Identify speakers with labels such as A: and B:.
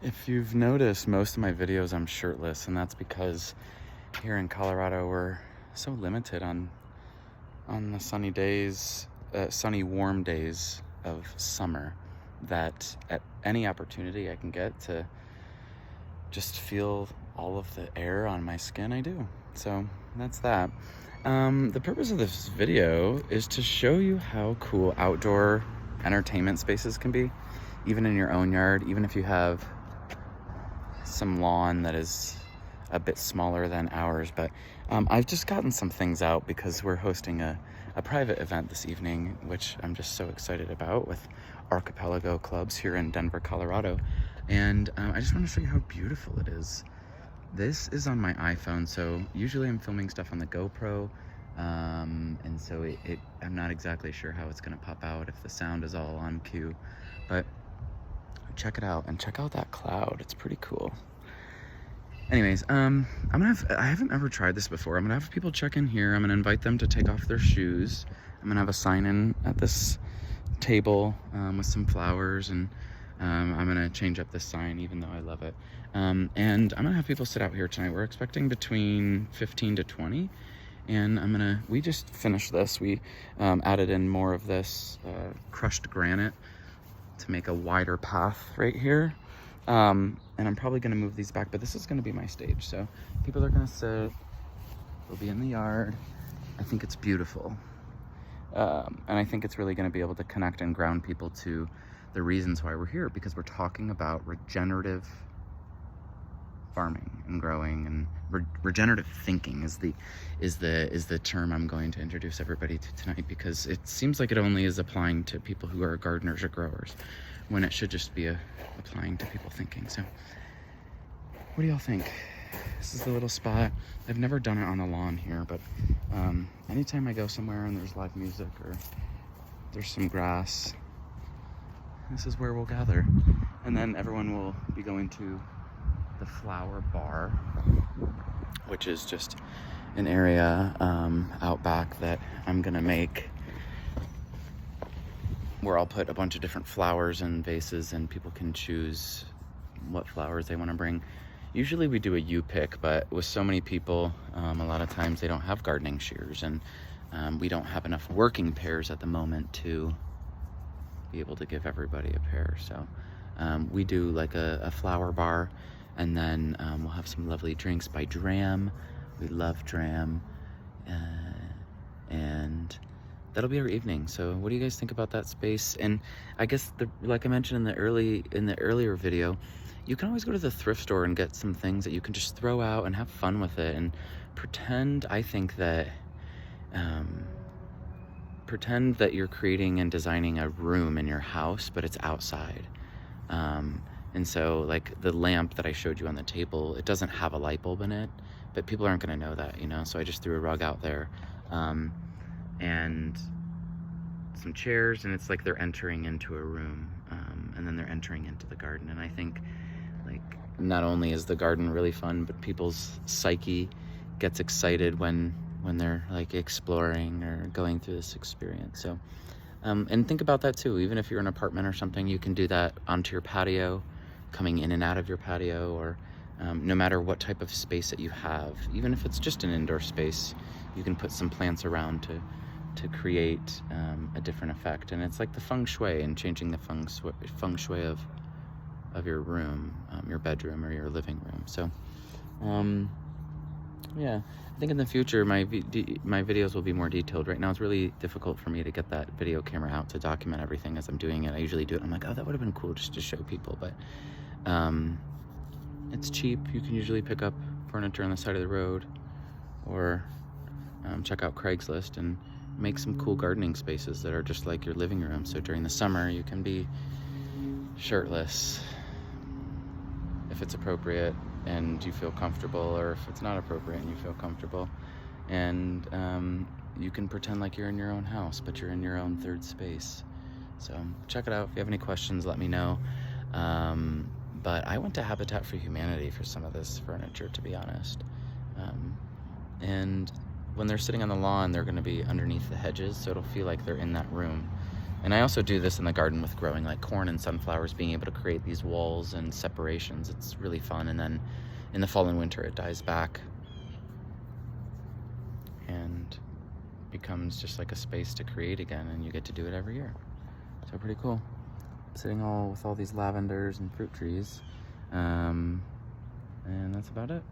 A: If you've noticed, most of my videos I'm shirtless, and that's because here in Colorado we're so limited on the sunny days, sunny warm days of summer, that at any opportunity I can get to just feel all of the air on my skin, I do. So that's that. The purpose of this video is to show you how cool outdoor entertainment spaces can be, even in your own yard, even if you have some lawn that is a bit smaller than ours. But I've just gotten some things out because we're hosting a private event this evening, which I'm just so excited about, with Archipelago Clubs here in Denver, Colorado. And I just want to show you how beautiful it is. This is on my iPhone, so usually I'm filming stuff on the GoPro, and so I'm not exactly sure how it's going to pop out, if the sound is all on cue, but check it out, and check out that cloud. It's pretty cool. Anyways, I haven't ever tried this before. I'm gonna have people check in here. I'm gonna invite them to take off their shoes. I'm gonna have a sign in at this table with some flowers, and I'm gonna change up this sign, even though I love it. And I'm gonna have people sit out here tonight. We're expecting between 15 to 20. And we just finished this. We added in more of this crushed granite to make a wider path right here. And I'm probably gonna move these back, but this is gonna be my stage. So people are gonna sit, they'll be in the yard. I think it's beautiful. And I think it's really gonna be able to connect and ground people to the reasons why we're here, because we're talking about regenerative farming and growing, and regenerative thinking is the term I'm going to introduce everybody to tonight, because it seems like it only is applying to people who are gardeners or growers, when it should just be applying to people thinking. So what do y'all think? This is the little spot. I've never done it on a lawn here, but anytime I go somewhere and there's live music or there's some grass, this is where we'll gather. And then everyone will be going to the flower bar, which is just an area out back that I'm gonna make, where I'll put a bunch of different flowers in vases, and people can choose what flowers they want to bring. Usually we do a U-pick, but with so many people, a lot of times they don't have gardening shears, and we don't have enough working pairs at the moment to be able to give everybody a pair. So we do like a flower bar, and then we'll have some lovely drinks by Dram. We love Dram. And that'll be our evening. So what do you guys think about that space? And I guess, like I mentioned in the earlier video, you can always go to the thrift store and get some things that you can just throw out and have fun with it, and pretend that you're creating and designing a room in your house, but it's outside. And so, like the lamp that I showed you on the table, it doesn't have a light bulb in it, but people aren't going to know that, so I just threw a rug out there, and some chairs, and it's like they're entering into a room, and then they're entering into the garden. And I think, like, not only is the garden really fun, but people's psyche gets excited when they're like exploring or going through this experience. So and think about that too. Even if you're in an apartment or something, you can do that onto your patio, coming in and out of your patio, or no matter what type of space that you have, even if it's just an indoor space, you can put some plants around to create a different effect. And it's like the feng shui, and changing the feng shui of your room, your bedroom or your living room. So yeah, I think in the future my videos will be more detailed. Right now it's really difficult for me to get that video camera out to document everything as I'm doing it. I usually do it, I'm like, oh, that would have been cool just to show people, but it's cheap. You can usually pick up furniture on the side of the road, or check out Craigslist and make some cool gardening spaces that are just like your living room. So during the summer you can be shirtless if it's appropriate and you feel comfortable, or if it's not appropriate and you feel comfortable, and you can pretend like you're in your own house, but you're in your own third space. So check it out. If you have any questions, let me know. But I went to Habitat for Humanity for some of this furniture, to be honest. And when they're sitting on the lawn, they're going to be underneath the hedges, so it'll feel like they're in that room. And I also do this in the garden with growing like corn and sunflowers, being able to create these walls and separations. It's really fun. And then in the fall and winter, it dies back and becomes just like a space to create again, and you get to do it every year. So pretty cool. Sitting with all these lavenders and fruit trees. And that's about it.